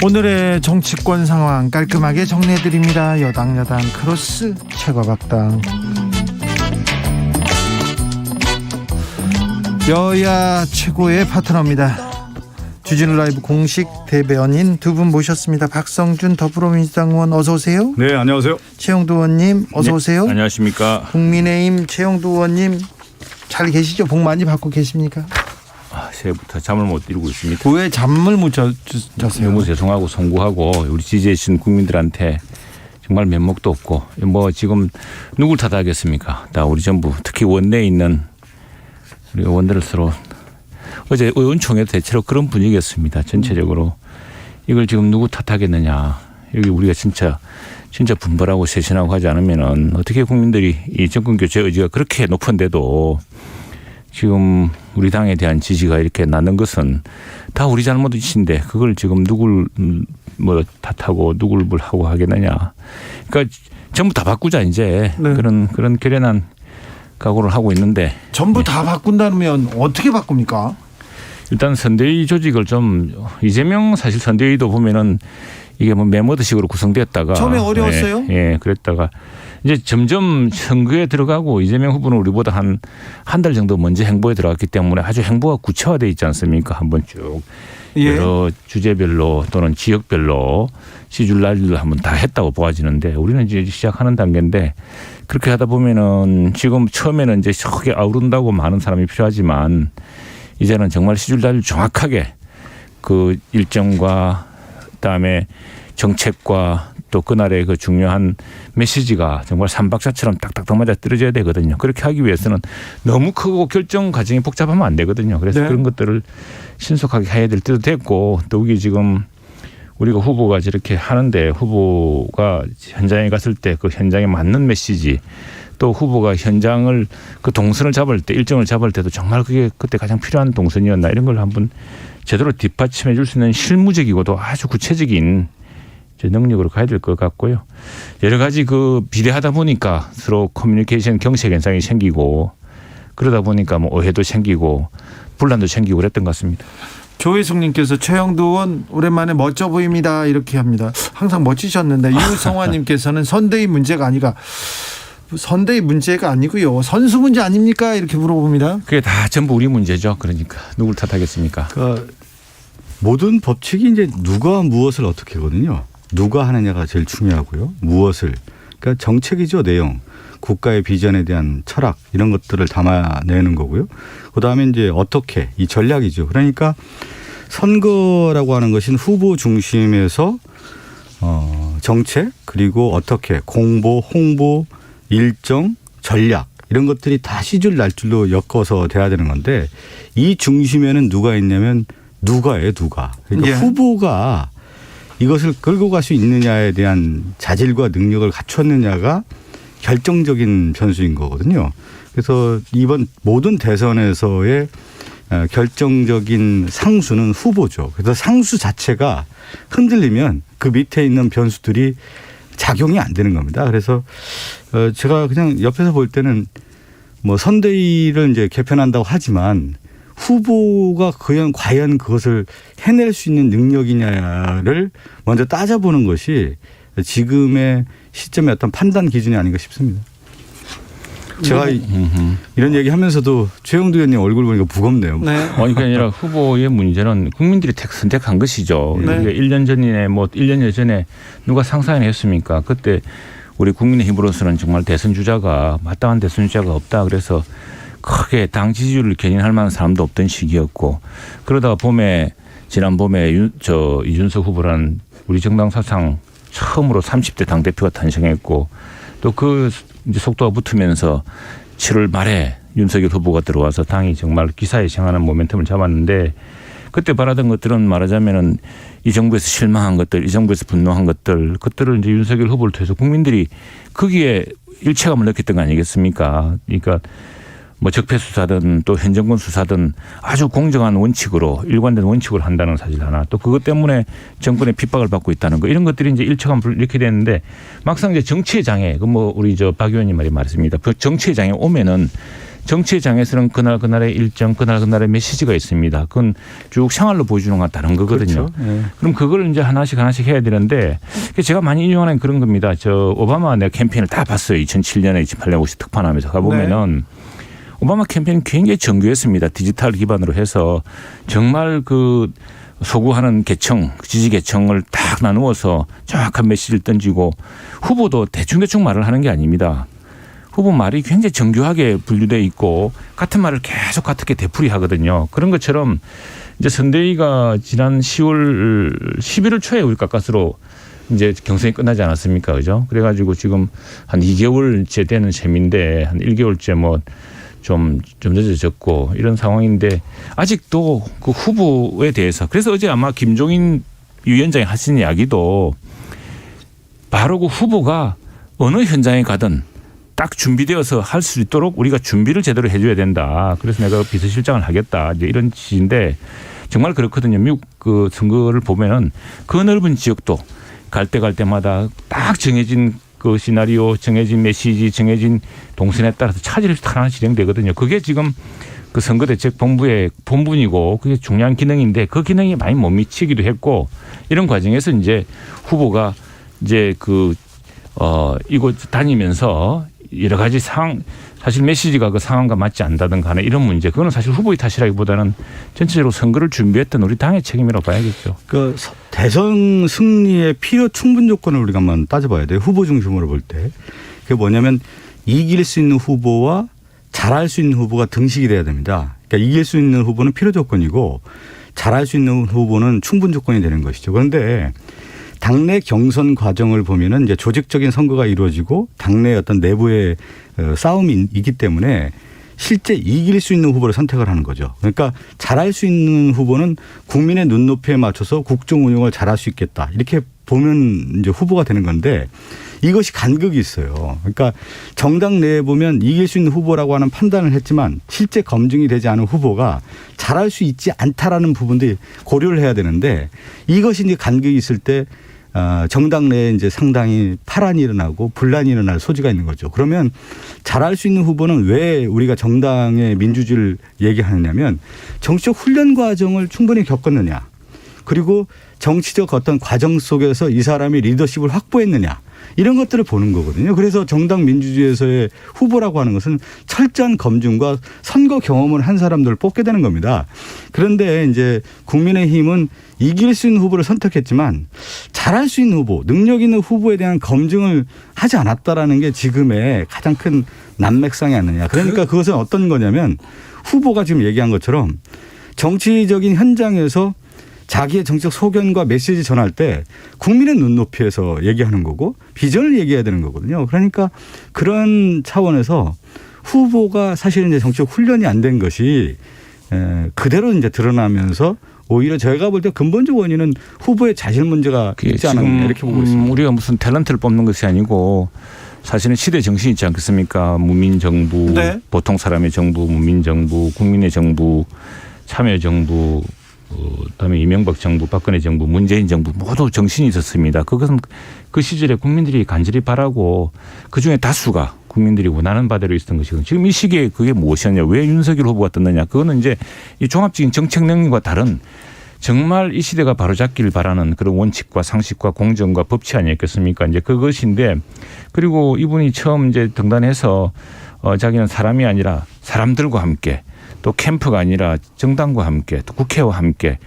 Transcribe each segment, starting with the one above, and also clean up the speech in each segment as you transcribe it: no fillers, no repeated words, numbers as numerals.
오늘의 정치권 상황 깔끔하게 정리해드립니다. 여당 크로스 최과박당. 여야 최고의 파트너입니다. 주진우 라이브 공식 대변인 두 분 모셨습니다. 박성준 더불어민주당 의원 어서 오세요. 네, 안녕하세요. 최영두 의원님 어서 네, 오세요. 안녕하십니까. 국민의힘 최영두 의원님 잘 계시죠? 복 많이 받고 계십니까? 새해부터 잠을 못 이루고 있습니다. 왜 잠을 못 잤어요? 너무 죄송하고 송구하고 우리 지지해 주신 국민들한테 정말 면목도 없고 뭐 지금 누굴 탓하겠습니까? 다 우리 전부 특히 원내에 있는 우리 의원들을 서로 어제 의원총회도 대체로 그런 분위기였습니다. 전체적으로 이걸 지금 누구 탓하겠느냐. 여기 우리가 진짜 분발하고 쇄신하고 하지 않으면은 어떻게 국민들이 이 정권 교체 의지가 그렇게 높은데도 지금 우리 당에 대한 지지가 이렇게 나는 것은 다 우리 잘못이신데 그걸 지금 누굴 뭐 탓하고 누굴 뭘 하고 하겠느냐. 그러니까 전부 다 바꾸자 이제. 네. 그런 결연한 각오를 하고 있는데. 전부 다 바꾼다면 어떻게 바꿉니까? 일단 선대위 조직을 좀 이재명 사실 선대위도 보면은 이게 뭐 메모드식으로 구성되었다가 처음에 어려웠어요. 예, 그랬다가 이제 점점 선거에 들어가고 이재명 후보는 우리보다 한 달 정도 먼저 행보에 들어갔기 때문에 아주 행보가 구체화되어 있지 않습니까? 한번 쭉 여러 주제별로 또는 지역별로 시줄날리를 한번 다 했다고 보아지는데 우리는 이제 시작하는 단계인데 그렇게 하다 보면은 지금 처음에는 이제 크게 아우른다고 많은 사람이 필요하지만 이제는 정말 시줄날리 정확하게 그 일정과 그다음에 정책과 또 그날의 그 중요한 메시지가 정말 삼박자처럼 딱딱딱 맞아 떨어져야 되거든요. 그렇게 하기 위해서는 너무 크고 결정 과정이 복잡하면 안 되거든요. 그래서 네. 그런 것들을 신속하게 해야 될 때도 됐고 또 이게 지금 우리가 후보가 저렇게 하는데 후보가 현장에 갔을 때 그 현장에 맞는 메시지 또 후보가 현장을 그 동선을 잡을 때 일정을 잡을 때도 정말 그게 그때 가장 필요한 동선이었나 이런 걸 한번 제대로 뒷받침해 줄 수 있는 실무적이고도 아주 구체적인 능력으로 가야 될 것 같고요. 여러 가지 그 비례하다 보니까 서로 커뮤니케이션 경색 현상이 생기고 그러다 보니까 뭐 오해도 생기고 분란도 생기고 그랬던 것 같습니다. 조혜숙님께서 최영두 의원 오랜만에 멋져 보입니다 이렇게 합니다. 항상 멋지셨는데 유성화님께서는 선대위 문제가 아니고요. 선수 문제 아닙니까? 이렇게 물어봅니다. 그게 다 전부 우리 문제죠. 그러니까 누굴 탓하겠습니까? 그러니까 모든 법칙이 이제 누가 무엇을 어떻게 하거든요. 누가 하느냐가 제일 중요하고요. 무엇을. 그러니까 정책이죠. 내용. 국가의 비전에 대한 철학 이런 것들을 담아내는 거고요. 그다음에 이제 어떻게 이 전략이죠. 그러니까 선거라고 하는 것은 후보 중심에서 정책 그리고 어떻게 공보, 홍보, 일정, 전략 이런 것들이 다 시줄 날줄로 엮어서 돼야 되는 건데 이 중심에는 누가 있냐면 누가예요. 누가. 그러니까 예. 후보가 이것을 끌고 갈 수 있느냐에 대한 자질과 능력을 갖췄느냐가 결정적인 변수인 거거든요. 그래서 이번 모든 대선에서의 결정적인 상수는 후보죠. 그래서 상수 자체가 흔들리면 그 밑에 있는 변수들이 작용이 안 되는 겁니다. 그래서 제가 그냥 옆에서 볼 때는 뭐 선대위를 이제 개편한다고 하지만 후보가 과연 그것을 해낼 수 있는 능력이냐를 먼저 따져보는 것이 지금의 시점의 어떤 판단 기준이 아닌가 싶습니다. 제가 이런 얘기 하면서도 최영두 의원님 얼굴 보니까 무겁네요. 네. 아니, 그게 아니라 후보의 문제는 국민들이 선택한 것이죠. 네. 1년 전이네, 1년 전에 누가 상상을 했습니까? 그때 우리 국민의힘으로서는 정말 대선 주자가, 마땅한 대선 주자가 없다. 그래서 크게 당 지지율을 견인할 만한 사람도 없던 시기였고, 그러다가 지난 봄에 이준석 후보라는 우리 정당 사상 처음으로 30대 당대표가 탄생했고, 또 그 이제 속도가 붙으면서 7월 말에 윤석열 후보가 들어와서 당이 정말 기사에 향하는 모멘텀을 잡았는데, 그때 바라던 것들은 말하자면은 이 정부에서 실망한 것들, 이 정부에서 분노한 것들, 그것들을 이제 윤석열 후보를 통해서 국민들이 거기에 일체감을 느꼈던 거 아니겠습니까? 그러니까 뭐 적폐 수사든 또 현 정권 수사든 아주 공정한 원칙으로 일관된 원칙으로 한다는 사실 하나, 또 그것 때문에 정권의 핍박을 받고 있다는 거, 이런 것들이 이제 일체감을 이렇게 되는데, 막상 이제 정치의 장애, 그 뭐 우리 박 의원님 말이 말했습니다. 그 정치의 장애 오면은 정치의 장에서는 그날의 일정, 그날의 메시지가 있습니다. 그건 쭉 생활로 보여주는 거와 다른 거거든요. 그렇죠. 네. 그럼 그걸 이제 하나씩 해야 되는데 제가 많이 인용하는 그런 겁니다. 저 오바마 내가 캠페인을 다 봤어요. 2007년에 2008년에 혹시 특판하면서 가보면은 오바마 캠페인 굉장히 정교했습니다. 디지털 기반으로 해서 정말 그 소구하는 계층, 지지 계층을 딱 나누어서 정확한 메시지를 던지고 후보도 대충대충 말을 하는 게 아닙니다. 후보 말이 굉장히 정교하게 분류되어 있고 같은 말을 계속 같게 되풀이하거든요. 그런 것처럼 이제 선대위가 지난 11월 초에 우리 가까스로 이제 경선이 끝나지 않았습니까? 그죠? 그래가지고 지금 한 2개월째 되는 셈인데 한 1개월째 뭐 좀 늦어졌고 이런 상황인데 아직도 그 후보에 대해서 그래서 어제 아마 김종인 위원장이 하신 이야기도 바로 그 후보가 어느 현장에 가든 딱 준비되어서 할 수 있도록 우리가 준비를 제대로 해줘야 된다. 그래서 내가 비서실장을 하겠다. 이제 이런 취지인데 정말 그렇거든요. 미국 그 선거를 보면은 그 넓은 지역도 갈 때마다 딱 정해진 그 시나리오, 정해진 메시지, 정해진 동선에 따라서 차질 없이 하나 진행되거든요. 그게 지금 그 선거대책본부의 본분이고 그게 중요한 기능인데 그 기능이 많이 못 미치기도 했고 이런 과정에서 이제 후보가 이제 이곳 다니면서 여러 가지 사실 메시지가 그 상황과 맞지 않다든가 하는 이런 문제 그거는 사실 후보의 탓이라기보다는 전체적으로 선거를 준비했던 우리 당의 책임이라고 봐야겠죠. 그 대선 승리의 필요 충분 조건을 우리가 한번 따져봐야 돼요. 후보 중심으로 볼 때. 그게 뭐냐면 이길 수 있는 후보와 잘할 수 있는 후보가 등식이 돼야 됩니다. 그러니까 이길 수 있는 후보는 필요 조건이고 잘할 수 있는 후보는 충분 조건이 되는 것이죠. 그런데 당내 경선 과정을 보면은 이제 조직적인 선거가 이루어지고 당내 어떤 내부의 싸움이 있기 때문에 실제 이길 수 있는 후보를 선택을 하는 거죠. 그러니까 잘할 수 있는 후보는 국민의 눈높이에 맞춰서 국정 운영을 잘할 수 있겠다. 이렇게 보면 이제 후보가 되는 건데 이것이 간극이 있어요. 그러니까 정당 내에 보면 이길 수 있는 후보라고 하는 판단을 했지만 실제 검증이 되지 않은 후보가 잘할 수 있지 않다라는 부분들이 고려를 해야 되는데 이것이 이제 간극이 있을 때 정당 내에 이제 상당히 파란이 일어나고 분란이 일어날 소지가 있는 거죠. 그러면 잘할 수 있는 후보는 왜 우리가 정당의 민주주의를 얘기하느냐면 정치적 훈련 과정을 충분히 겪었느냐. 그리고 정치적 어떤 과정 속에서 이 사람이 리더십을 확보했느냐. 이런 것들을 보는 거거든요. 그래서 정당 민주주의에서의 후보라고 하는 것은 철저한 검증과 선거 경험을 한 사람들을 뽑게 되는 겁니다. 그런데 이제 국민의힘은 이길 수 있는 후보를 선택했지만 잘할 수 있는 후보, 능력 있는 후보에 대한 검증을 하지 않았다라는 게 지금의 가장 큰 난맥상이 아니냐. 그러니까 그것은 어떤 거냐면 후보가 지금 얘기한 것처럼 정치적인 현장에서 자기의 정치적 소견과 메시지 전할 때 국민의 눈높이에서 얘기하는 거고 비전을 얘기해야 되는 거거든요. 그러니까 그런 차원에서 후보가 사실은 이제 정치적 훈련이 안 된 것이 그대로 이제 드러나면서 오히려 제가 볼 때 근본적 원인은 후보의 자질 문제가 있지 않았냐 이렇게 보고 있습니다. 우리가 무슨 탤런트를 뽑는 것이 아니고 사실은 시대 정신이 있지 않겠습니까? 무민정부, 네. 보통 사람의 정부, 무민정부, 국민의 정부, 참여정부 그다음에 이명박 정부, 박근혜 정부, 문재인 정부 모두 정신이 있었습니다. 그것은 그 시절에 국민들이 간절히 바라고 그중에 다수가 국민들이 원하는 바대로 있었던 것이거든요. 지금 이 시기에 그게 무엇이었냐. 왜 윤석열 후보가 떴느냐. 그거는 이제 이 종합적인 정책 능력과 다른 정말 이 시대가 바로잡기를 바라는 그런 원칙과 상식과 공정과 법치 아니었겠습니까. 이제 그것인데 그리고 이분이 처음 이제 등단해서 자기는 사람이 아니라 사람들과 함께 또 캠프가 아니라 정당과 함께 또 국회와 함께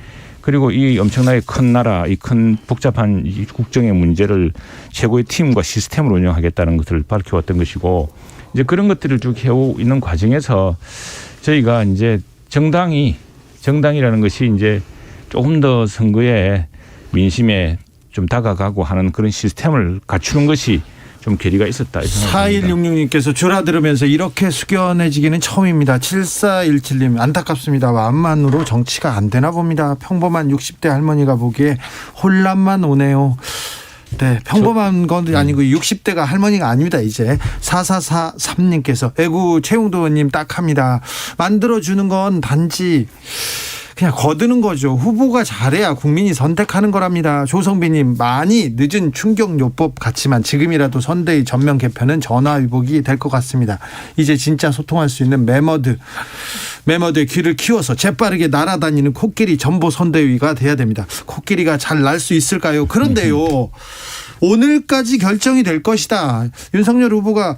그리고 이 엄청나게 큰 나라 이 큰 복잡한 이 국정의 문제를 최고의 팀과 시스템으로 운영하겠다는 것을 밝혀왔던 것이고 이제 그런 것들을 쭉 해오고 있는 과정에서 저희가 이제 정당이라는 것이 이제 조금 더 선거에 민심에 좀 다가가고 하는 그런 시스템을 갖추는 것이 좀 괴리가 있었다. 4166님께서 주라 들으면서 이렇게 숙연해지기는 처음입니다. 7417님 안타깝습니다. 마음만으로 정치가 안 되나 봅니다. 평범한 60대 할머니가 보기에 혼란만 오네요. 네, 평범한 건 아니고 60대가 할머니가 아닙니다. 이제 4443님께서 애구 최웅도 의원님 딱합니다. 만들어주는 건 단지 그냥 거드는 거죠. 후보가 잘해야 국민이 선택하는 거랍니다. 조성빈님, 많이 늦은 충격요법 같지만 지금이라도 선대위 전면 개편은 전화위복이 될 것 같습니다. 이제 진짜 소통할 수 있는 매머드의 귀를 키워서 재빠르게 날아다니는 코끼리 전보 선대위가 돼야 됩니다. 코끼리가 잘 날 수 있을까요? 그런데요. 오늘까지 결정이 될 것이다. 윤석열 후보가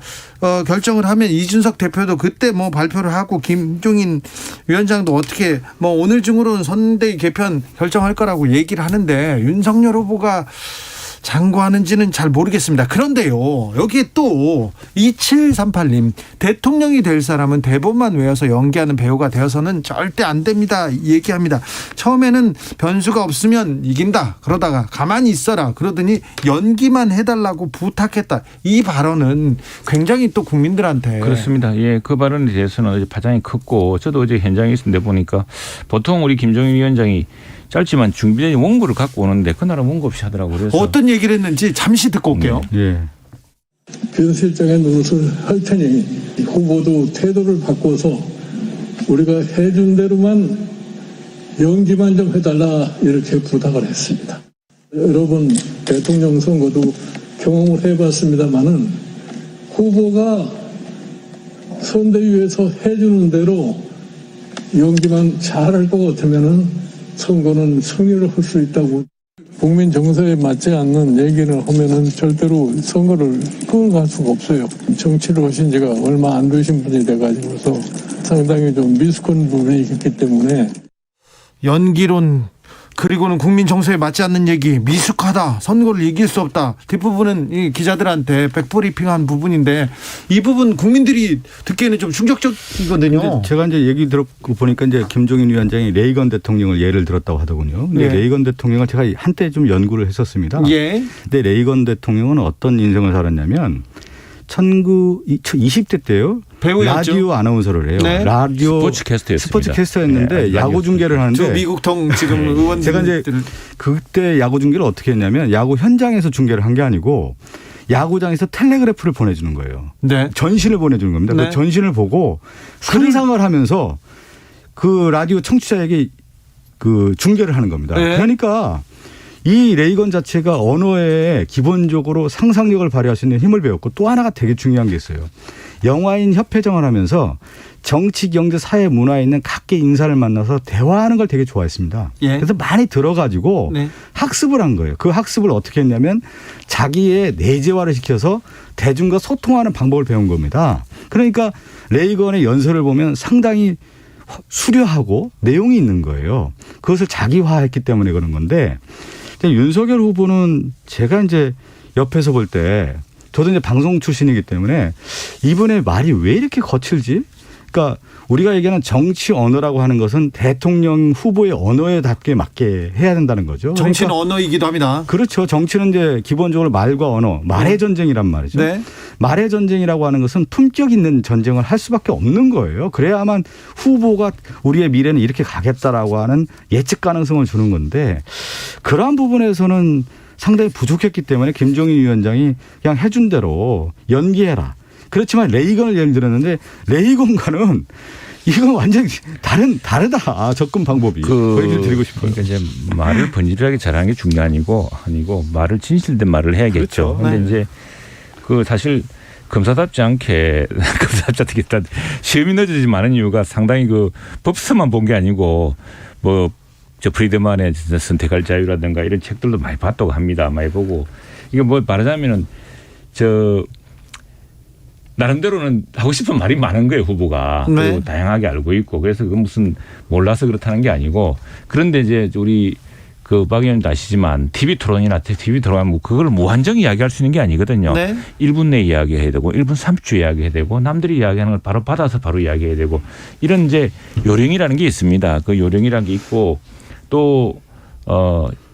결정을 하면 이준석 대표도 그때 뭐 발표를 하고 김종인 위원장도 어떻게 뭐 오늘 중으로는 선대위 개편 결정할 거라고 얘기를 하는데 윤석열 후보가 장구하는지는 잘 모르겠습니다. 그런데요, 여기에 또 2738님, 대통령이 될 사람은 대본만 외워서 연기하는 배우가 되어서는 절대 안 됩니다. 얘기합니다. 처음에는 변수가 없으면 이긴다. 그러다가 가만히 있어라. 그러더니 연기만 해달라고 부탁했다. 이 발언은 굉장히 또 국민들한테. 그렇습니다. 예, 그 발언에 대해서는 어제 파장이 컸고, 저도 어제 현장에 있었는데 보니까 보통 우리 김종인 위원장이 짧지만 준비된 원고를 갖고 오는데 그날은 원고 없이 하더라고요. 그래서 어떤 얘기를 했는지 잠시 듣고 올게요. 예. 비서실장의 노릇을 할 테니 후보도 태도를 바꿔서 우리가 해준 대로만 연기만 좀 해달라 이렇게 부탁을 했습니다. 여러 번 대통령 선거도 경험을 해봤습니다마는 후보가 선대위에서 해주는 대로 연기만 잘할 것 같으면은 선거는 승리를 할 수 있다고. 국민 정서에 맞지 않는 얘기를 하면은 절대로 선거를 끌어갈 수가 없어요. 정치를 하신 지가 얼마 안 되신 분이 돼가지고서 상당히 좀 미숙한 부분이 있기 때문에. 연기론, 그리고는 국민 정서에 맞지 않는 얘기, 미숙하다, 선거를 이길 수 없다. 뒷부분은 이 기자들한테 백브리핑한 부분인데 이 부분 국민들이 듣기에는 좀 충격적이거든요. 제가 이제 얘기 들었고 보니까 이제 김종인 위원장이 레이건 대통령을 예를 들었다고 하더군요. 근데 예. 레이건 대통령을 제가 한때 좀 연구를 했었습니다. 예. 근데 레이건 대통령은 어떤 인생을 살았냐면 20대 때요. 배우였죠. 라디오 아나운서를 해요. 네. 라디오 스포츠캐스터였습니다. 스포츠캐스터였는데 네, 야구 중계를 하는데 저 미국통 지금 의원들 제가 이제 그때 야구 중계를 어떻게 했냐면 야구 현장에서 중계를 한 게 아니고 야구장에서 텔레그래프를 보내주는 거예요. 네. 전신을 보내주는 겁니다. 네. 그 전신을 보고 상상을 하면서 그 라디오 청취자에게 그 중계를 하는 겁니다. 네. 그러니까 이 레이건 자체가 언어에 기본적으로 상상력을 발휘할 수 있는 힘을 배웠고 또 하나가 되게 중요한 게 있어요. 영화인 협회장을 하면서 정치, 경제, 사회, 문화에 있는 각계 인사를 만나서 대화하는 걸 되게 좋아했습니다. 예. 그래서 많이 들어가지고 네. 학습을 한 거예요. 그 학습을 어떻게 했냐면 자기의 내재화를 시켜서 대중과 소통하는 방법을 배운 겁니다. 그러니까 레이건의 연설을 보면 상당히 수려하고 내용이 있는 거예요. 그것을 자기화했기 때문에 그런 건데 윤석열 후보는 제가 이제 옆에서 볼 때 저도 이제 방송 출신이기 때문에 이분의 말이 왜 이렇게 거칠지? 그러니까 우리가 얘기하는 정치 언어라고 하는 것은 대통령 후보의 언어에 답게 맞게 해야 된다는 거죠. 정치는 그러니까 언어이기도 합니다. 그렇죠. 정치는 이제 기본적으로 말과 언어, 말의 전쟁이란 말이죠. 네. 말의 전쟁이라고 하는 것은 품격 있는 전쟁을 할 수밖에 없는 거예요. 그래야만 후보가 우리의 미래는 이렇게 가겠다라고 하는 예측 가능성을 주는 건데 그러한 부분에서는 상당히 부족했기 때문에 김종인 위원장이 그냥 해준 대로 연기해라. 그렇지만 레이건을 예를 들었는데 레이건과는 이건 완전히 다르다. 접근 방법이. 그 얘기를 드리고 싶어요. 그러니까 이제 말을 번지르하게 잘하는 게 중요한 아니고 말을 진실된 말을 해야겠죠. 그렇죠. 그런데 네. 이제 그 사실 검사답지 않게 검사답지 않게 시험이 늦어지지 않은 이유가 상당히 그 법서만 본 게 아니고 뭐 저 프리드만의 선택할 자유라든가 이런 책들도 많이 봤다고 합니다. 많이 보고 이게 뭐 말하자면은 저 나름대로는 하고 싶은 말이 많은 거예요, 후보가. 네. 그리고 다양하게 알고 있고. 그래서 그 무슨 몰라서 그렇다는 게 아니고. 그런데 이제 우리 그 박 의원님도 아시지만 TV 토론이나 TV 토론하면 그걸 무한정 이야기할 수 있는 게 아니거든요. 네. 1분 내에 이야기해야 되고 1분 30초 이야기해야 되고 남들이 이야기하는 걸 바로 받아서 바로 이야기해야 되고 이런 이제 요령이라는 게 있습니다. 그 요령이라는 게 있고 또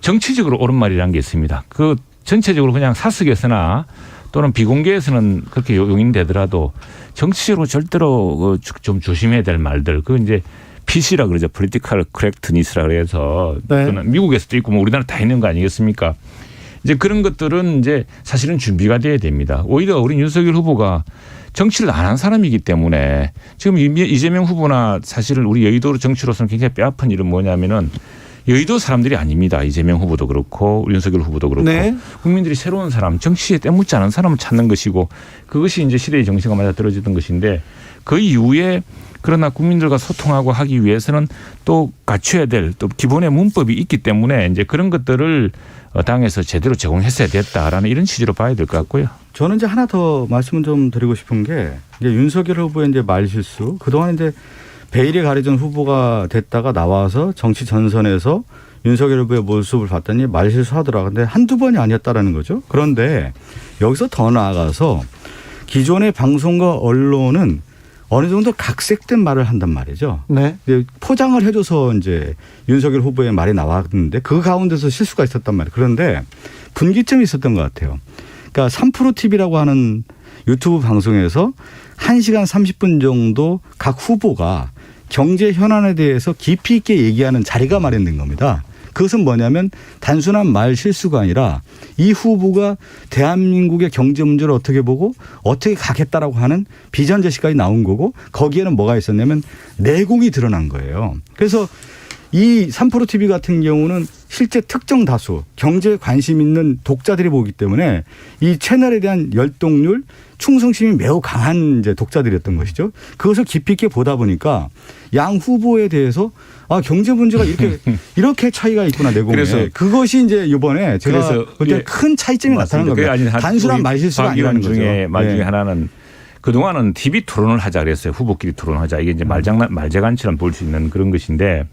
정치적으로 옳은 말이라는 게 있습니다. 그 전체적으로 그냥 사석에서나 또는 비공개에서는 그렇게 용인되더라도 정치적으로 절대로 좀 조심해야 될 말들. 그 이제 PC라 그러죠. Political Correctness라 그래서 네. 그거는 미국에서도 있고 뭐 우리나라 다 있는 거 아니겠습니까? 이제 그런 것들은 이제 사실은 준비가 돼야 됩니다. 오히려 우리 윤석열 후보가 정치를 안 한 사람이기 때문에 지금 이재명 후보나 사실은 우리 여의도 정치로서는 굉장히 뼈아픈 일은 뭐냐면은 여의도 사람들이 아닙니다. 이재명 후보도 그렇고 윤석열 후보도 그렇고 네. 국민들이 새로운 사람, 정치에 때묻지 않은 사람을 찾는 것이고 그것이 이제 시대의 정세가 맞아떨어지던 것인데 그 이후에 그러나 국민들과 소통하고 하기 위해서는 또 갖춰야 될 또 기본의 문법이 있기 때문에 이제 그런 것들을 당에서 제대로 제공했어야 됐다라는 이런 취지로 봐야 될 것 같고요. 저는 이제 하나 더 말씀을 좀 드리고 싶은 게 이제 윤석열 후보의 이제 말실수 그동안 이제 베일에 가려진 후보가 됐다가 나와서 정치 전선에서 윤석열 후보의 모습을 봤더니 말실수하더라. 근데 한두 번이 아니었다라는 거죠. 그런데 여기서 더 나아가서 기존의 방송과 언론은 어느 정도 각색된 말을 한단 말이죠. 네. 포장을 해줘서 이제 윤석열 후보의 말이 나왔는데 그 가운데서 실수가 있었단 말이에요. 그런데 분기점이 있었던 것 같아요. 그러니까 3프로TV라고 하는 유튜브 방송에서 1시간 30분 정도 각 후보가 경제 현안에 대해서 깊이 있게 얘기하는 자리가 마련된 겁니다. 그것은 뭐냐면 단순한 말 실수가 아니라 이 후보가 대한민국의 경제 문제를 어떻게 보고 어떻게 가겠다라고 하는 비전 제시까지 나온 거고 거기에는 뭐가 있었냐면 내공이 드러난 거예요. 그래서 이 3프로TV 같은 경우는 실제 특정 다수 경제에 관심 있는 독자들이 보기 때문에 이 채널에 대한 열동률 충성심이 매우 강한 이제 독자들이었던 것이죠. 그것을 깊이 있게 보다 보니까 양 후보에 대해서 아 경제 문제가 이렇게 차이가 있구나 내공에. 그래서 그것이 이제 이번에 제가 볼 때 큰 차이점이 나타난 겁니다. 단순한 말실수가 아니라는 거죠. 말 중에 하나는 그동안은 TV 토론을 하자 그랬어요. 후보끼리 토론하자. 이게 이제 말재간처럼 볼 수 있는 그런 것인데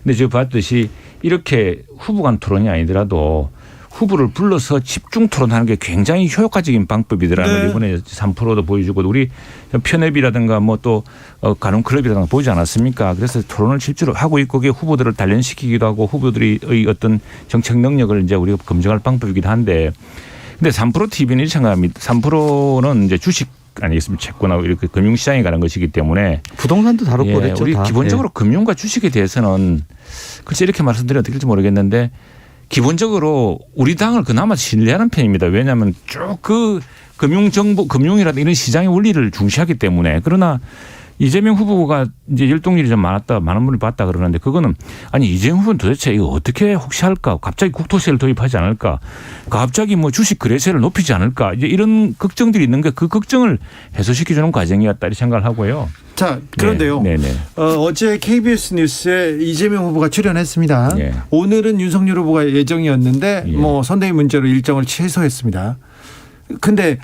근데 제가 봤듯이 이렇게 후보 간 토론이 아니더라도 후보를 불러서 집중 토론하는 게 굉장히 효과적인 방법이더라고요. 네. 이번에 3%도 보여주고 우리 편협이라든가 뭐 또 가늠클럽이라든가 보이지 않았습니까? 그래서 토론을 실제로 하고 있고 그게 후보들을 단련시키기도 하고 후보들의 어떤 정책 능력을 이제 우리가 검증할 방법이기도 한데 근데 3%TV는 이렇게 생각합니다. 3%는 이제 주식 아니겠습니까? 채권이나 이렇게 금융시장에 가는 것이기 때문에 부동산도 다뤘고 그랬죠. 우리 기본적으로 금융과 주식에 대해서는 글쎄 이렇게 말씀드리면 어떻게 될지 모르겠는데 기본적으로 우리 당을 그나마 신뢰하는 편입니다. 왜냐하면 쭉 그 금융이라든가 이런 시장의 원리를 중시하기 때문에 그러나 이재명 후보가 이제 열동률이 좀 많은 분을 봤다 그러는데 그거는 아니 이재명 후보는 도대체 이거 어떻게 혹시 할까? 갑자기 국토세를 도입하지 않을까? 갑자기 뭐 주식 거래세를 높이지 않을까? 이제 이런 걱정들이 있는 게 그 걱정을 해소시켜주는 과정이었다 이렇게 생각을 하고요. 자 그런데요. 네. 어제 KBS 뉴스에 이재명 후보가 출연했습니다. 네. 오늘은 윤석열 후보가 예정이었는데 뭐 선대위 문제로 일정을 취소했습니다. 근데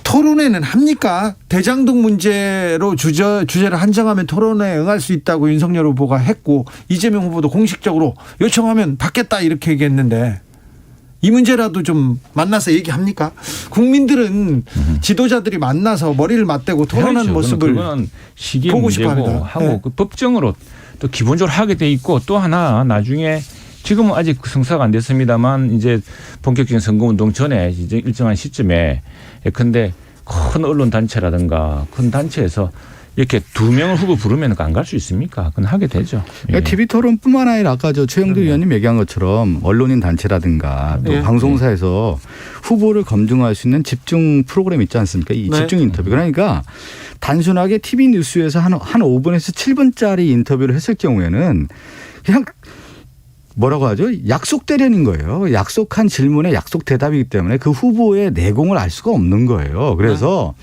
토론회는 합니까? 대장동 문제로 주제를 한정하면 토론회에 응할 수 있다고 윤석열 후보가 했고 이재명 후보도 공식적으로 요청하면 받겠다 이렇게 얘기했는데 이 문제라도 좀 만나서 얘기합니까? 국민들은 지도자들이 만나서 머리를 맞대고 토론하는 모습을 보고 싶어합니다. 하고 네. 그 법정으로 또 기본적으로 하게 돼 있고 또 하나 나중에 지금은 아직 성사가 안 됐습니다만 이제 본격적인 선거운동 전에 이제 일정한 시점에 예컨대 큰 언론 단체라든가 큰 단체에서 이렇게 2명을 후보 부르면 안 갈 수 있습니까? 그건 하게 되죠. 그러니까 TV 토론뿐만 아니라 아까 저 최영두 의원님 얘기한 것처럼 언론인 단체라든가 또 방송사에서 후보를 검증할 수 있는 집중 프로그램 있지 않습니까? 이 집중 인터뷰. 그러니까 단순하게 TV 뉴스에서 한 5분에서 7분짜리 인터뷰를 했을 경우에는 그냥 뭐라고 하죠? 약속 대련인 거예요. 약속한 질문에 약속 대답이기 때문에 그 후보의 내공을 알 수가 없는 거예요. 그래서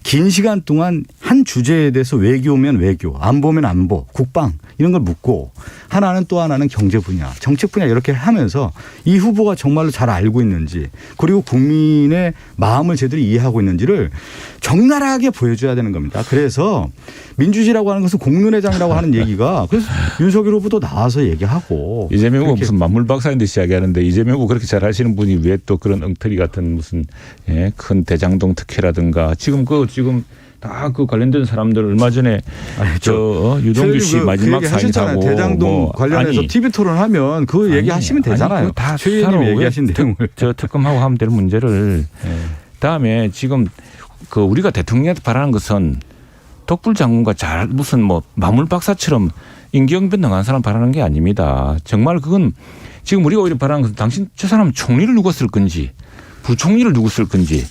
긴 시간 동안 한 주제에 대해서 외교면 외교, 안보면 안보, 국방 이런 걸 묻고 하나는 또 하나는 경제 분야, 정책 분야 이렇게 하면서 이 후보가 정말로 잘 알고 있는지 그리고 국민의 마음을 제대로 이해하고 있는지를 적나라하게 보여줘야 되는 겁니다. 그래서 민주주의라고 하는 것은 공론회장이라고 하는 얘기가 그래서 윤석열 후보도 나와서 얘기하고 이재명 후보 무슨 만물 박사인 듯이 이야기하는데 이재명 후보 그렇게 잘 하시는 분이 왜 또 그런 엉터리 같은 무슨 큰 대장동 특혜라든가 지금 다 그 관련된 사람들 얼마 전에 유동규 씨 마지막 사인사고 대장동 관련해서 TV 토론하면 그 얘기하시면 되잖아요. 다 최 의원님이 얘기하신 내용을 특검하고 하면 될 문제를 다음에 지금 그 우리가 대통령한테 바라는 것은 덕불 장군과 무슨 뭐 마물 박사처럼 임기응변 능한 사람 바라는 게 아닙니다. 정말 그건 지금 우리가 오히려 바라는 것은 당신 저 사람 총리를 누가 쓸 건지 부총리를 누구 쓸 건지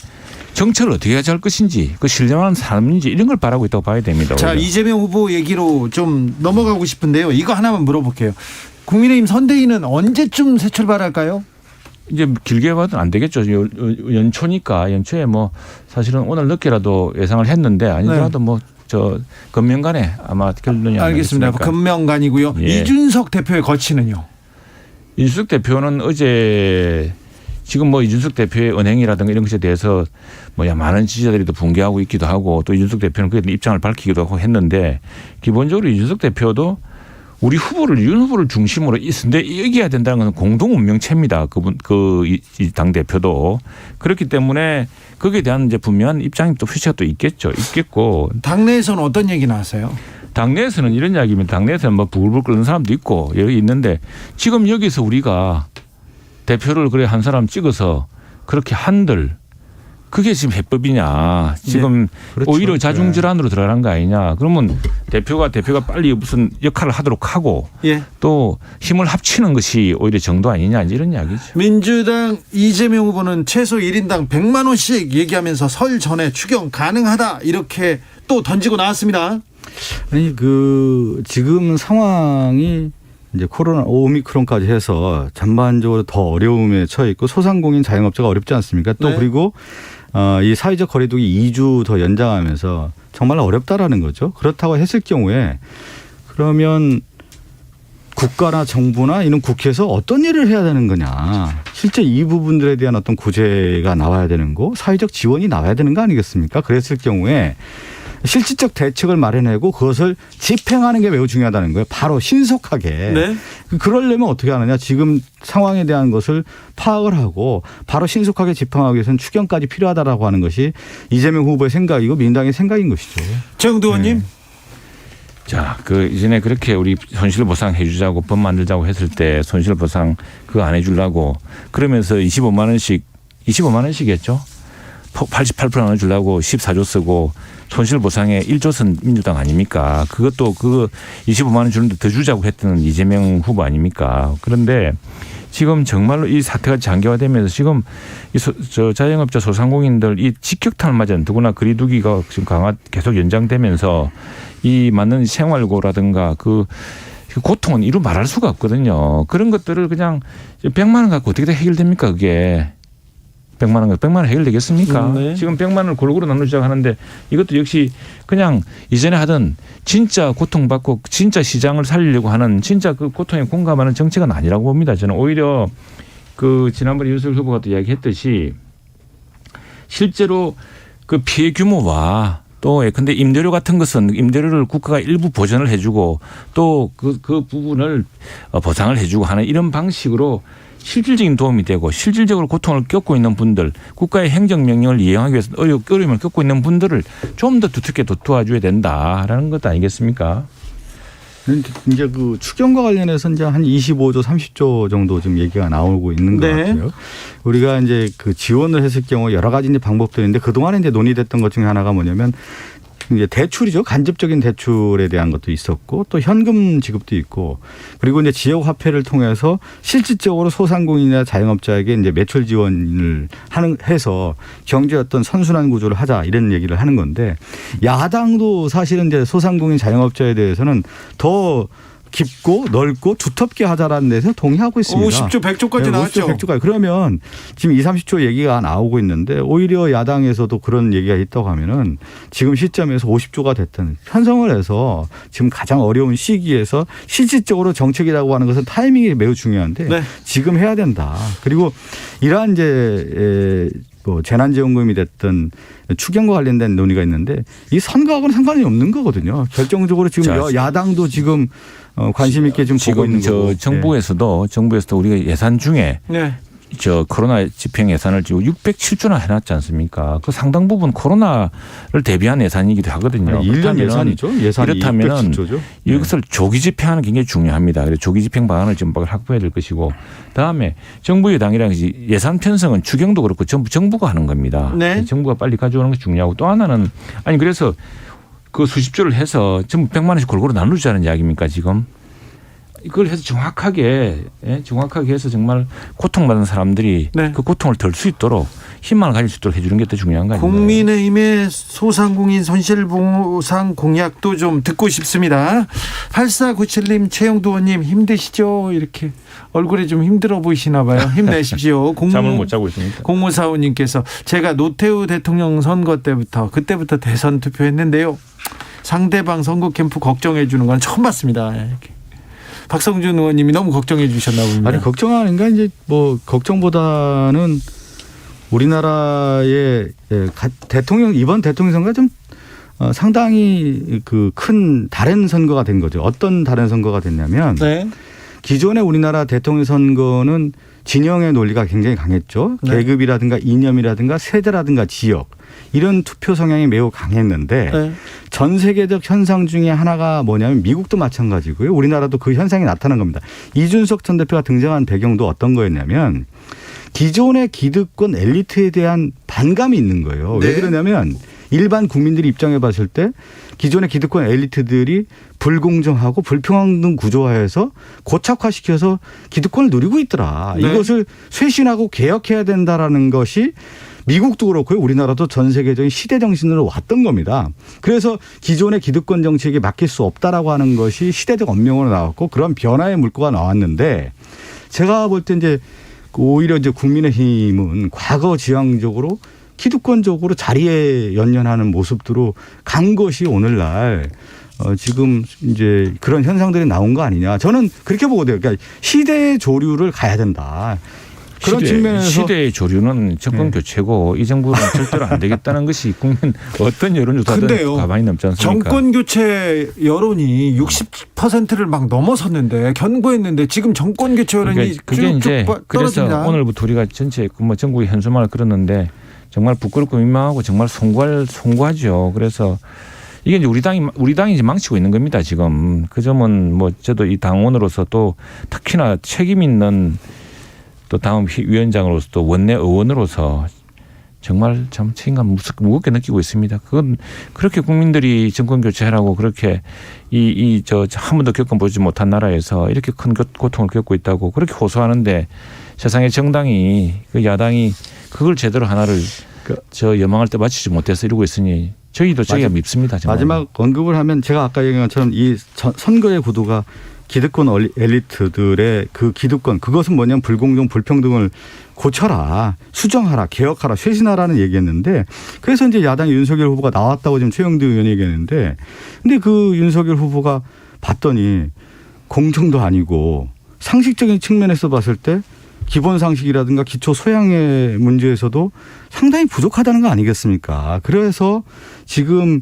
정책을 어떻게 할 것인지 그 신뢰하는 사람인지 이런 걸 바라고 있다고 봐야 됩니다. 자, 오히려. 이재명 후보 얘기로 좀 넘어가고 싶은데요. 이거 하나만 물어볼게요. 국민의힘 선대위는 언제쯤 새 출발할까요? 이제 길게 봐도 안 되겠죠. 연초니까 연초에 뭐 사실은 오늘 늦게라도 예상을 했는데 아니더라도 뭐 저 금명간에 아마 결론이 알겠습니다. 금명간이고요. 예. 이준석 대표의 거취는요? 이준석 대표는 어제 지금 뭐 이준석 대표의 은행이라든가 이런 것에 대해서 뭐야 많은 지지자들이 또 붕괴하고 있기도 하고 또 이준석 대표는 그에 입장을 밝히기도 하고 했는데 기본적으로 이준석 대표도 우리 후보를 윤 후보를 중심으로 있는데 이겨야 된다는 것은 공동 운명체입니다. 그분 당 대표도 그렇기 때문에 거기에 대한 이제 분명한 입장이 또 표시가 또 있겠고 당내에서는 어떤 얘기 나왔어요? 당내에서는 이런 이야기입니다. 당내에서는 뭐 부글부글 끓는 사람도 있고 여기 있는데 지금 여기서 우리가 대표를 그래 한 사람 찍어서 그렇게 한들 그게 지금 해법이냐. 지금 그렇죠. 오히려 자중질환으로 들어가는 거 아니냐. 그러면 대표가 빨리 무슨 역할을 하도록 하고 예. 또 힘을 합치는 것이 오히려 정도 아니냐 이런 이야기죠. 민주당 이재명 후보는 최소 1인당 100만 원씩 얘기하면서 설 전에 추경 가능하다 이렇게 또 던지고 나왔습니다. 아니 지금 상황이 이제 코로나 오미크론까지 해서 전반적으로 더 어려움에 처해 있고 소상공인 자영업자가 어렵지 않습니까? 또 네. 그리고 이 사회적 거리두기 2주 더 연장하면서 정말 어렵다라는 거죠. 그렇다고 했을 경우에 그러면 국가나 정부나 이런 국회에서 어떤 일을 해야 되는 거냐. 실제 이 부분들에 대한 어떤 구제가 나와야 되는 거, 사회적 지원이 나와야 되는 거 아니겠습니까? 그랬을 경우에 실질적 대책을 마련하고 그것을 집행하는 게 매우 중요하다는 거예요. 바로 신속하게. 네. 그러려면 어떻게 하느냐. 지금 상황에 대한 것을 파악을 하고 바로 신속하게 집행하기 위해서는 추경까지 필요하다라고 하는 것이 이재명 후보의 생각이고 민주당의 생각인 것이죠. 정두 의원님. 네. 자, 이전에 그렇게 우리 손실보상 해주자고 법 만들자고 했을 때 손실보상 그거 안 해주려고 그러면서 25만 원씩이었죠. 88% 나눠주려고 14조 쓰고 손실보상에 1조 쓴 민주당 아닙니까? 그것도 25만 원 주는데 더 주자고 했던 이재명 후보 아닙니까? 그런데 지금 정말로 이 사태가 장기화되면서 지금 저 자영업자 소상공인들 이 직격탄을 맞은 더구나 거리두기가 지금 계속 연장되면서 이 맞는 생활고라든가 그 고통은 이루 말할 수가 없거든요. 그런 것들을 그냥 100만 원 갖고 어떻게 다 해결됩니까? 그게. 100만 원 해결되겠습니까? 네. 지금 100만 원을 골고루 나누자고 하는데 이것도 역시 그냥 이전에 하던 진짜 고통받고 진짜 시장을 살리려고 하는 진짜 그 고통에 공감하는 정책은 아니라고 봅니다. 저는 오히려 지난번에 윤석열 후보가 또 이야기했듯이 실제로 그 피해 규모와 또 예컨대 임대료 같은 것은 임대료를 국가가 일부 보전을 해주고 또 그 부분을 보상을 해주고 하는 이런 방식으로 실질적인 도움이 되고 실질적으로 고통을 겪고 있는 분들 국가의 행정명령을 이행하기 위해서 어려움을 겪고 있는 분들을 좀 더 두텁게 도와줘야 된다라는 것 아니겠습니까? 이제 추경과 관련해서 이제 한 25조 30조 정도 지금 얘기가 나오고 있는 것 네. 같아요. 우리가 이제 지원을 했을 경우 여러 가지 이제 방법도 있는데 그동안에 이제 논의됐던 것 중에 하나가 뭐냐면 이제 대출이죠. 간접적인 대출에 대한 것도 있었고 또 현금 지급도 있고 그리고 이제 지역 화폐를 통해서 실질적으로 소상공인이나 자영업자에게 이제 매출 지원을 해서 경제 어떤 선순환 구조를 하자 이런 얘기를 하는 건데 야당도 사실은 이제 소상공인 자영업자에 대해서는 더 깊고 넓고 두텁게 하자라는 데서 동의하고 있습니다. 50조 100조까지 네, 나왔죠. 50조 100조까지. 그러면 지금 20, 30조 얘기가 나오고 있는데 오히려 야당에서도 그런 얘기가 있다고 하면은 지금 시점에서 50조가 됐든 편성을 해서 지금 가장 어려운 시기에서 실질적으로 정책이라고 하는 것은 타이밍이 매우 중요한데 네. 지금 해야 된다. 그리고 이러한 이제 재난지원금이 됐든 추경과 관련된 논의가 있는데 이 선거하고는 상관이 없는 거거든요. 결정적으로 지금 야당도 지금 관심 있게 좀 보고 있는 거고. 정부에서도 우리가 예산 중에 네. 코로나 집행 예산을 지금 607조나 해놨지 않습니까? 그 상당 부분 코로나를 대비한 예산이기도 하거든요. 1년 예산이죠. 예산이 이렇다면 607조죠. 이것을 조기 집행하는 게 굉장히 중요합니다. 그래서 조기 집행 방안을 지금 확보해야 될 것이고 그다음에 정부 여당이랑 예산 편성은 추경도 그렇고 전부 정부가 하는 겁니다. 네. 정부가 빨리 가져오는 것이 중요하고 또 하나는 그래서 그 수십조를 해서 전부 100만 원씩 골고루 나누자는 이야기입니까 지금? 이걸 해서 정확하게 해서 정말 고통받는 사람들이 네. 그 고통을 덜 수 있도록 희망을 가질 수 있도록 해주는 게 더 중요한 거 아닌가요? 국민의힘의 소상공인 손실보상 공약도 좀 듣고 싶습니다. 8497님, 최영두 의원님 힘드시죠? 이렇게 얼굴에 좀 힘들어 보이시나 봐요. 힘내십시오. 잠을 못 자고 있습니다. 0545님께서 제가 노태우 대통령 선거 그때부터 대선 투표했는데요. 상대방 선거 캠프 걱정해 주는 건 처음 봤습니다. 이렇게. 박성준 의원님이 너무 걱정해 주셨나 봅니다. 아니 걱정하는 게 이제 뭐 걱정보다는 우리나라의 대통령 이번 대통령 선거가 좀 상당히 그 큰 다른 선거가 된 거죠. 어떤 다른 선거가 됐냐면 네. 기존의 우리나라 대통령 선거는 진영의 논리가 굉장히 강했죠. 네. 계급이라든가 이념이라든가 세대라든가 지역 이런 투표 성향이 매우 강했는데 네. 전 세계적 현상 중에 하나가 뭐냐면 미국도 마찬가지고요. 우리나라도 그 현상이 나타난 겁니다. 이준석 전 대표가 등장한 배경도 어떤 거였냐면 기존의 기득권 엘리트에 대한 반감이 있는 거예요. 네. 왜 그러냐면 일반 국민들이 입장해 봤을 때 기존의 기득권 엘리트들이 불공정하고 불평등 구조화해서 고착화시켜서 기득권을 누리고 있더라. 네. 이것을 쇄신하고 개혁해야 된다라는 것이 미국도 그렇고요. 우리나라도 전 세계적인 시대 정신으로 왔던 겁니다. 그래서 기존의 기득권 정책에 맡길 수 없다라고 하는 것이 시대적 언명으로 나왔고 그런 변화의 물꼬가 나왔는데 제가 볼 때 이제 오히려 이제 국민의힘은 과거 지향적으로 기득권적으로 자리에 연연하는 모습으로 간 것이 오늘날 지금 이제 그런 현상들이 나온 거 아니냐. 저는 그렇게 보거든요. 그러니까 시대의 조류를 가야 된다. 그런 측면에서 시대의 조류는 정권 교체고 이 정부는 절대로 안 되겠다는 것이 국민 어떤 여론조사든 가만히 남지 않습니까? 정권 교체 여론이 60%를 막 넘어섰는데 견고했는데 지금 정권 교체 여론이 그게 이제 쭉쭉 그래서 떨어집니다. 오늘부터 우리가 전체 뭐 전국의 현수막을 끌었는데 정말 부끄럽고 민망하고 정말 송구하죠. 그래서 이게 이제 우리 당이 이제 망치고 있는 겁니다. 지금 그 점은 뭐 저도 이 당원으로서 또 특히나 책임 있는 또 다음 위원장으로서 또 원내 의원으로서 정말 참 책임감 무겁게 느끼고 있습니다. 그건 그렇게 국민들이 정권 교체하라고 그렇게 한 번도 겪어보지 못한 나라에서 이렇게 큰 고통을 겪고 있다고 그렇게 호소하는데 세상의 정당이 그 야당이 그걸 제대로 하나를 여망할 때 맞추지 못해서 이러고 있으니 저희도 밉습니다. 정말. 마지막 언급을 하면 제가 아까 얘기한 것처럼 이 선거의 구도가 기득권 엘리트들의 그 기득권 그것은 뭐냐면 불공정 불평등을 고쳐라 수정하라 개혁하라 쇄신하라는 얘기했는데 그래서 이제 야당 윤석열 후보가 나왔다고 지금 최영두 의원이 얘기했는데 근데 그 윤석열 후보가 봤더니 공정도 아니고 상식적인 측면에서 봤을 때 기본 상식이라든가 기초 소양의 문제에서도 상당히 부족하다는 거 아니겠습니까? 그래서 지금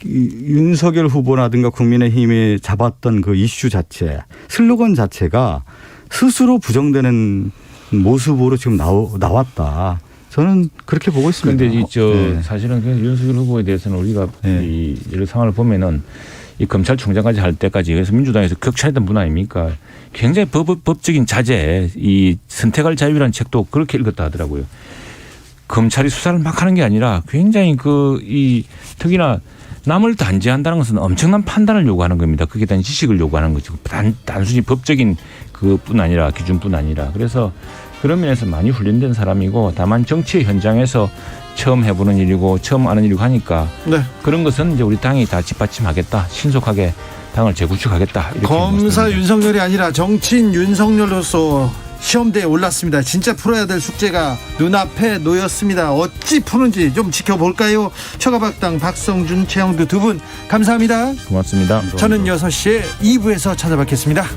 윤석열 후보라든가 국민의힘이 잡았던 그 이슈 자체, 슬로건 자체가 스스로 부정되는 모습으로 지금 나왔다. 저는 그렇게 보고 있습니다. 그런데 사실은 윤석열 후보에 대해서는 우리가 이 여러 상황을 보면은 이 검찰총장까지 할 때까지 그래서 민주당에서 격찬했던 분 아닙니까? 굉장히 법적인 자제, 이 선택할 자유라는 책도 그렇게 읽었다 하더라고요. 검찰이 수사를 막 하는 게 아니라 굉장히 특히나 남을 단죄한다는 것은 엄청난 판단을 요구하는 겁니다. 그게 대한 지식을 요구하는 거죠. 단순히 법적인 그뿐 아니라 기준뿐 아니라 그래서 그런 면에서 많이 훈련된 사람이고 다만 정치의 현장에서 처음 해보는 일이고 처음 아는 일이고 하니까 그런 것은 이제 우리 당이 다 뒷받침하겠다. 신속하게 당을 재구축하겠다. 이렇게 검사 윤석열이 아니라 정치인 윤석열로서 시험대에 올랐습니다. 진짜 풀어야 될 숙제가 눈앞에 놓였습니다. 어찌 푸는지 좀 지켜볼까요? 처가박당 박성준, 최영두 두 분 감사합니다. 고맙습니다. 저는 6시에 2부에서 찾아뵙겠습니다.